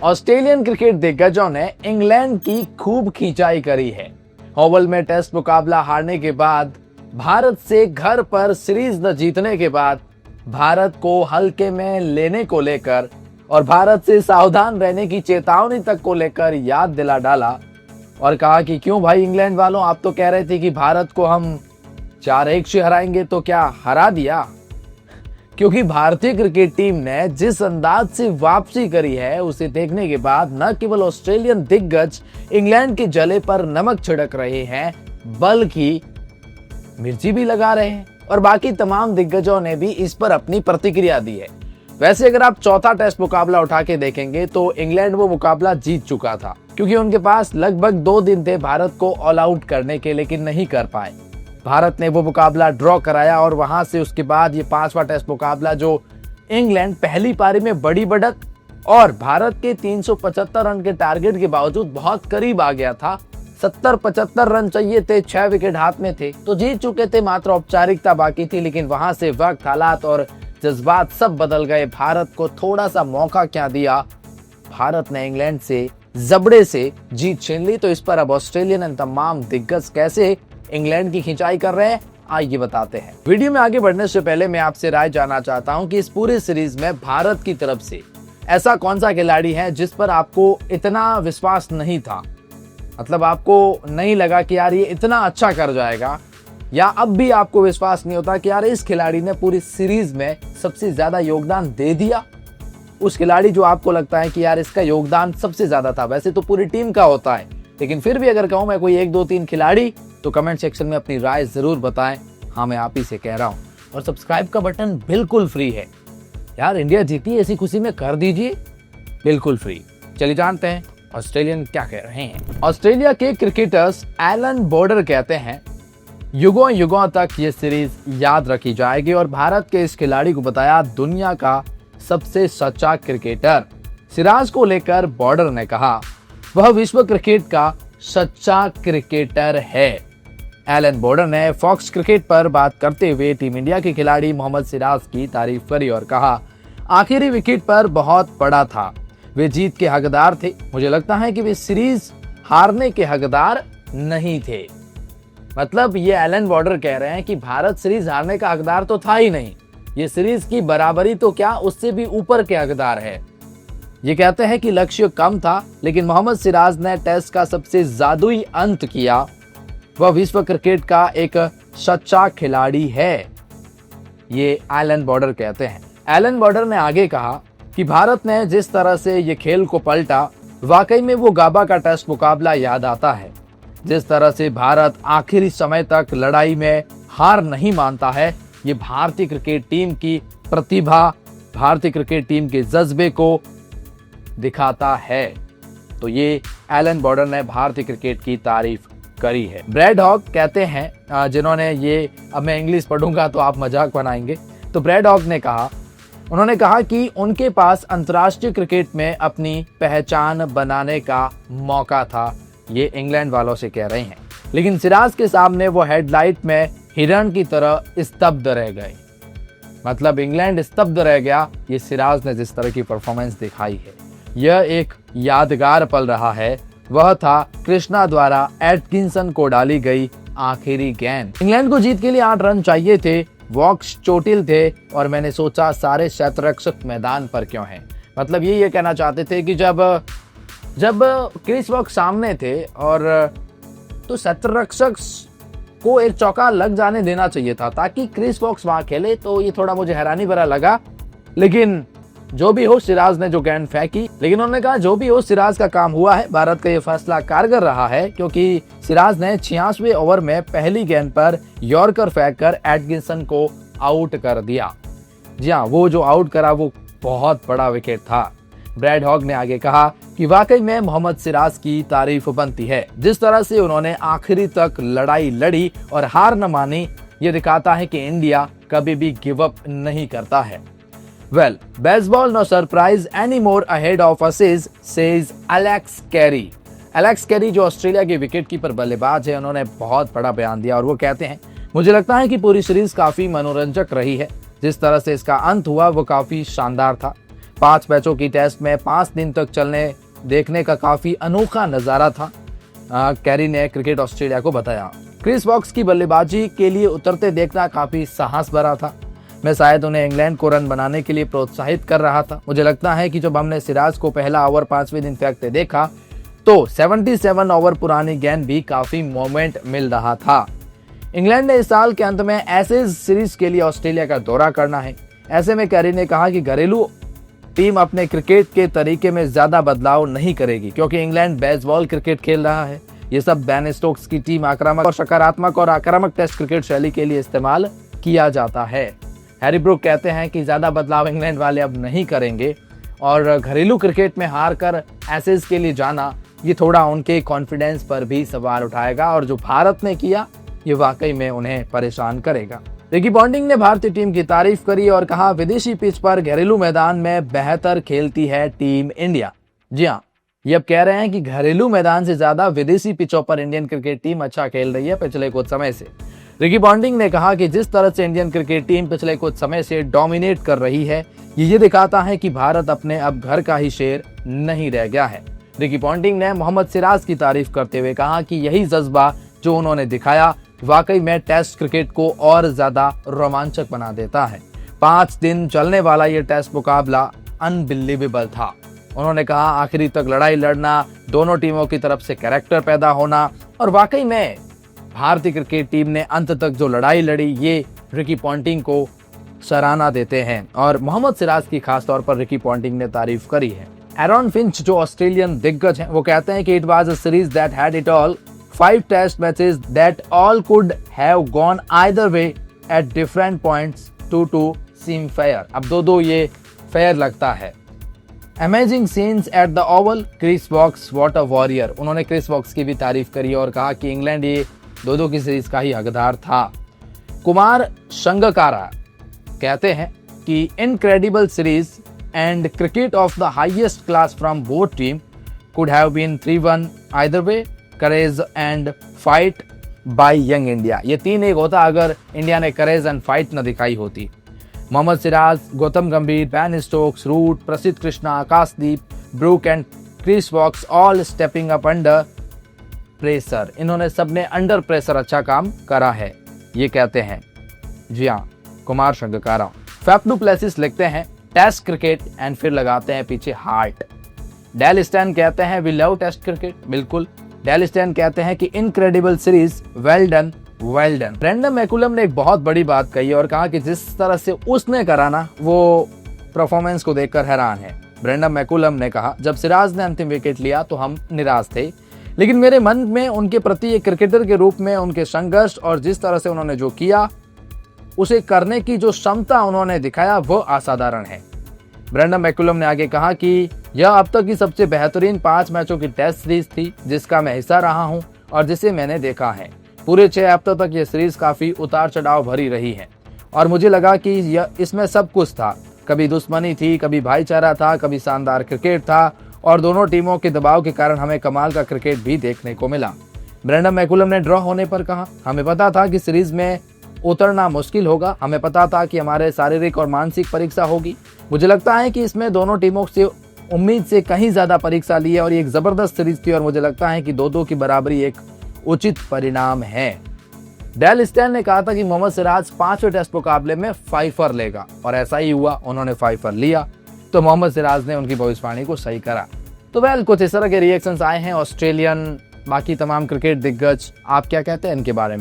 Australian cricket दिग्गजों ने England की खूब खिंचाई करी है। ओवल में टेस्ट मुकाबला हारने के बाद, भारत से घर पर सीरीज न जीतने के बाद, भारत को हल्के में लेने को लेकर और भारत से सावधान रहने की चेतावनी तक को लेकर याद दिला डाला और कहा कि क्यों भाई इंग्लैंड वालों, आप तो कह रहे थे कि भारत को हम 4-1 से हराएंगे, तो क्या हरा दिया? क्योंकि भारतीय क्रिकेट टीम ने जिस अंदाज से वापसी करी है, उसे देखने के बाद न केवल ऑस्ट्रेलियन दिग्गज इंग्लैंड के जले पर नमक छिड़क रहे हैं, बल्कि मिर्ची भी लगा रहे हैं और बाकी तमाम दिग्गजों ने भी इस पर अपनी प्रतिक्रिया दी है। वैसे अगर आप चौथा टेस्ट मुकाबला उठा के देखेंगे तो इंग्लैंड वो मुकाबला जीत चुका था, क्योंकि उनके पास लगभग 2 दिन थे भारत को ऑल आउट करने के, लेकिन नहीं कर पाए। भारत ने वो मुकाबला ड्रॉ कराया और वहां से उसके बाद ये 5वां टेस्ट मुकाबला जो इंग्लैंड पहली पारी में बड़ी बढ़त और भारत के 375 रन के टारगेट के बावजूद बहुत करीब आ गया था। 70-75 रन चाहिए थे, 6 विकेट हाथ में थे, तो जीत चुके थे, मात्र औपचारिकता बाकी थी। लेकिन वहां से वक्त, हालात और जज्बात सब बदल गए। भारत को थोड़ा सा मौका क्या दिया, भारत ने इंग्लैंड से जबड़े से जीत छीन ली। तो इस पर अब ऑस्ट्रेलियन तमाम दिग्गज कैसे इंग्लैंड की खिंचाई कर रहे हैं, आइए बताते हैं। वीडियो में आगे बढ़ने से पहले मैं आपसे राय जानना चाहता हूं कि इस पूरे सीरीज में भारत की तरफ से ऐसा कौन सा खिलाड़ी है जिस पर आपको इतना विश्वास नहीं था, मतलब आपको नहीं लगा कि यार ये इतना अच्छा कर जाएगा, या अब भी आपको विश्वास नहीं होता कि यार इस खिलाड़ी ने पूरी सीरीज में सबसे ज्यादा योगदान दे दिया। उस खिलाड़ी जो आपको लगता है कि यार इसका योगदान सबसे ज्यादा था, वैसे तो पूरी टीम का होता है, लेकिन फिर भी अगर कहूं मैं कोई 1, 2, 3 खिलाड़ी, तो कमेंट सेक्शन में अपनी राय जरूर बताएं। हाँ, मैं आप ही से कह रहा हूं। और सब्सक्राइब का बटन बिल्कुल फ्री है यार, इंडिया जीती ऐसी खुशी में कर दीजिए, बिल्कुल फ्री। चलिए जानते हैं ऑस्ट्रेलियन क्या कह रहे हैं। ऑस्ट्रेलिया के क्रिकेटर्स एलन बॉर्डर कहते हैं, युगों युगों तक ये सीरीज याद रखी जाएगी और भारत के इस खिलाड़ी को बताया दुनिया का सबसे सच्चा क्रिकेटर। सिराज को लेकर बॉर्डर ने कहा वह विश्व क्रिकेट का सच्चा क्रिकेटर है। एलन बॉर्डर ने फॉक्स क्रिकेट पर बात करते हुए टीम इंडिया के खिलाड़ी मोहम्मद सिराज की तारीफ करी और कहा आखिरी विकेट पर बहुत बड़ा था, वे जीत के हकदार थे। मुझे लगता है कि वे सीरीज हारने के हकदार नहीं थे। मतलब ये एलन बॉर्डर कह रहे हैं कि भारत सीरीज हारने का हकदार तो था ही नहीं, ये सीरीज की बराबरी तो क्या उससे भी ऊपर के हकदार है। ये कहते हैं कि लक्ष्य कम था, लेकिन मोहम्मद सिराज ने टेस्ट का सबसे जादुई अंत किया। वह विश्व क्रिकेट का एक सच्चा खिलाड़ी है, ये एलन बॉर्डर कहते हैं। एलन बॉर्डर ने आगे कहा कि भारत ने जिस तरह से ये खेल को पलटा, वाकई में वो गाबा का टेस्ट मुकाबला याद आता है। जिस तरह से भारत आखिरी समय तक लड़ाई में हार नहीं मानता है, ये भारतीय क्रिकेट टीम की प्रतिभा, भारतीय क्रिकेट टीम के जज्बे को दिखाता है। तो ये एलन बॉर्डर ने भारतीय क्रिकेट की तारीफ करी है। ब्रैड हॉग कहते हैं, जिन्होंने ये, अब मैं इंग्लिश पढ़ूंगा तो आप मजाक बनाएंगे, तो ब्रैड हॉग ने कहा, उन्होंने कहा कि उनके पास अंतर्राष्ट्रीय क्रिकेट में अपनी पहचान बनाने का मौका था। ये इंग्लैंड वालों से कह रहे हैं, लेकिन सिराज के सामने वो हेडलाइट में हिरण की तरह स्तब्ध रह गए। मतलब इंग्लैंड स्तब्ध रह गया, ये सिराज ने जिस तरह की परफॉर्मेंस दिखाई है। यह एक यादगार पल रहा है, वह था कृष्णा द्वारा एटकिंसन को डाली गई आखिरी गेंद। इंग्लैंड को जीत के लिए 8 रन चाहिए थे, वॉक्स चोटिल थे और मैंने सोचा सारे शतरक्षक मैदान पर क्यों हैं। मतलब ये कहना चाहते थे कि जब क्रिस वॉक्स सामने थे और तो शतरक्षक को एक चौका लग जाने देना चाहिए था ताकि क्रिस वॉक्स वहां खेले। तो ये थोड़ा मुझे हैरानी भरा लगा, लेकिन जो भी हो, सिराज ने जो गेंद फेंकी, लेकिन उन्होंने कहा जो भी हो, सिराज का काम हुआ है। भारत का ये फैसला कारगर रहा है, क्योंकि सिराज ने 86वें ओवर में पहली गेंद पर यॉर्कर फेंककर एटकिंसन को आउट कर दिया। जी हाँ, वो जो आउट करा वो बहुत बड़ा विकेट था। ब्रैड हॉग ने आगे कहा कि वाकई में मोहम्मद सिराज की तारीफ बनती है। जिस तरह से उन्होंने आखिरी तक लड़ाई लड़ी और हार न मानी, ये दिखाता है कि इंडिया कभी भी गिव अप नहीं करता है। Well, baseball no surprise anymore ahead of us says Alex Carey. Alex Carey जो ऑस्ट्रेलिया के विकेटकीपर बल्लेबाज है, उन्होंने बहुत बड़ा बयान दिया और वो कहते हैं, मुझे लगता है कि पूरी सीरीज काफी मनोरंजक रही है। जिस तरह से इसका अंत हुआ वो काफी शानदार था। 5 मैचों की टेस्ट में 5 दिन तक चलने देखने का काफी अनोखा नजारा था, कैरी ने क्रिकेट ऑस्ट्रेलिया को बताया। क्रिस वॉक्स की बल्लेबाजी के लिए उतरते देखना काफी साहस भरा था। मैं शायद उन्हें इंग्लैंड को रन बनाने के लिए प्रोत्साहित कर रहा था। मुझे लगता है कि जब हमने सिराज को पहला ओवर 5वें दिन फेंकते देखा तो 77 ओवर पुरानी गेंद भी काफी मोमेंट मिल रहा था। इंग्लैंड ने इस साल के अंत में एशेज सीरीज के लिए ऑस्ट्रेलिया का दौरा करना है। ऐसे में कैरी ने कहा कि घरेलू टीम अपने क्रिकेट के तरीके में ज्यादा बदलाव नहीं करेगी, क्योंकि इंग्लैंड बेसबॉल क्रिकेट खेल रहा है। ये सब बेन स्टोक्स की टीम आक्रामक और सकारात्मक और आक्रामक टेस्ट क्रिकेट शैली के लिए इस्तेमाल किया जाता है। हैरी ब्रूक कहते हैं कि ज्यादा बदलाव इंग्लैंड वाले अब नहीं करेंगे और घरेलू क्रिकेट में हार कर एशेज के लिए जाना ये थोड़ा उनके कॉन्फिडेंस पर भी सवाल उठाएगा, और जो भारत ने किया ये वाकई में उन्हें परेशान करेगा। रिकी पॉन्टिंग ने भारतीय टीम की तारीफ करी और कहा, विदेशी पिच पर घरेलू मैदान में बेहतर खेलती है टीम इंडिया। जी हाँ, ये अब कह रहे हैं कि घरेलू मैदान से ज्यादा विदेशी पिचों पर इंडियन क्रिकेट टीम अच्छा खेल रही है पिछले कुछ समय से। रिकी पॉन्टिंग ने कहा कि जिस तरह से इंडियन क्रिकेट टीम पिछले कुछ समय से डोमिनेट कर रही है, ये दिखाता है कि भारत अपने अब घर का ही शेर नहीं रह गया है। रिकी पॉन्टिंग ने मोहम्मद सिराज की तारीफ करते हुए कहा कि यही जज्बा जो उन्होंने दिखाया वाकई में टेस्ट क्रिकेट को और ज्यादा रोमांचक बना देता है। 5 दिन चलने वाला ये टेस्ट मुकाबला अनबिलीवेबल था। उन्होंने कहा, आखिरी तक लड़ाई लड़ना, दोनों टीमों की तरफ से कैरेक्टर पैदा होना, और वाकई में भारतीय क्रिकेट टीम ने अंत तक जो लड़ाई लड़ी ये रिकी पॉन्टिंग को सराहना देते हैं। और मोहम्मद सिराज की खास तौर पर रिकी पॉन्टिंग ने तारीफ करी है। एरॉन फिंच जो ऑस्ट्रेलियन दिग्गज हैं, वो कहते हैं कि it was a series that had it all, 5 test matches that all could have gone either way at different points to seem fair. अब दो ये फेयर लगता है। Amazing scenes at the Oval, Chris Woakes what a warrior. उन्होंने Chris Woakes की भी तारीफ करी और कहा कि इंग्लैंड ये 2-2 की सीरीज का ही हकदार था। कुमार संगकारा कहते हैं कि incredible series and cricket of the highest class from both team could have been 3-1 either way, courage and fight by young India। ये 3-1 होता अगर इंडिया ने करेज एंड फाइट न दिखाई होती। मोहम्मद सिराज, गौतम गंभीर, Ben Stokes, Root, Prasidh Krishna, Akashdeep, Brook and Chris Woakes all stepping up under pressure. इन्होंने सबने अंडर प्रेशर अच्छा काम करा है, ये कहते हैं। जी हाँ, Kumar Sangakkara. Faf du Plessis लिखते हैं टेस्ट क्रिकेट एंड फिर लगाते हैं पीछे हार्ट। डेल स्टैन कहते हैं वी लव टेस्ट क्रिकेट। बिल्कुल, डेल स्टैन कहते हैं कि incredible series, well done well done. Brendon McCullum ने एक बहुत बड़ी बात कही और कहा कि जिस तरह से उसने करा ना, वो परफॉर्मेंस को देखकर हैरान है। ब्रेंडन मैकुलम ने कहा, जब सिराज ने अंतिम विकेट लिया तो हम निराश थे, लेकिन मेरे मन में उनके प्रति एक क्रिकेटर के रूप में उनके संघर्ष और जिस तरह से उन्होंने जो किया उसे करने की जो क्षमता उन्होंने दिखाया वो असाधारण है। ब्रेंडन मैकुलम ने आगे कहा कि यह अब तक की सबसे बेहतरीन 5 मैचों की टेस्ट सीरीज थी जिसका मैं हिस्सा रहा हूं और जिसे मैंने देखा है। पूरे 6 हफ्तों तक यह सीरीज काफी उतार चढ़ाव भरी रही है और मुझे लगा कि यह इसमें सब कुछ था। कभी दुश्मनी थी, कभी भाईचारा था, कभी शानदार क्रिकेट था और दोनों टीमों के दबाव के कारण हमें कमाल का क्रिकेट भी देखने को मिला। ब्रेंडन मैकुलम ने ड्रॉ होने पर कहा, हमें पता था कि सीरीज में उतरना मुश्किल होगा, हमें पता था कि हमारे शारीरिक और मानसिक परीक्षा होगी। मुझे लगता है कि इसमें दोनों टीमों से उम्मीद से कहीं ज्यादा परीक्षा ली है और ये एक जबरदस्त सीरीज थी और मुझे लगता है कि 2-2 की बराबरी एक उचित परिणाम है। डेल स्टैन ने कहा था कि मोहम्मद सिराज 5वें टेस्ट मुकाबले में 5 लेगा और ऐसा ही हुआ, उन्होंने 5 लिया तो मोहम्मद सिराज ने उनकी भविष्यवाणी को सही करा। तो वेल, कुछ इस तरह के रिएक्शंस आए हैं ऑस्ट्रेलियन, बाकी तमाम क्रिकेट दिग्गज। आप क्या कहते हैं इनके बारे में?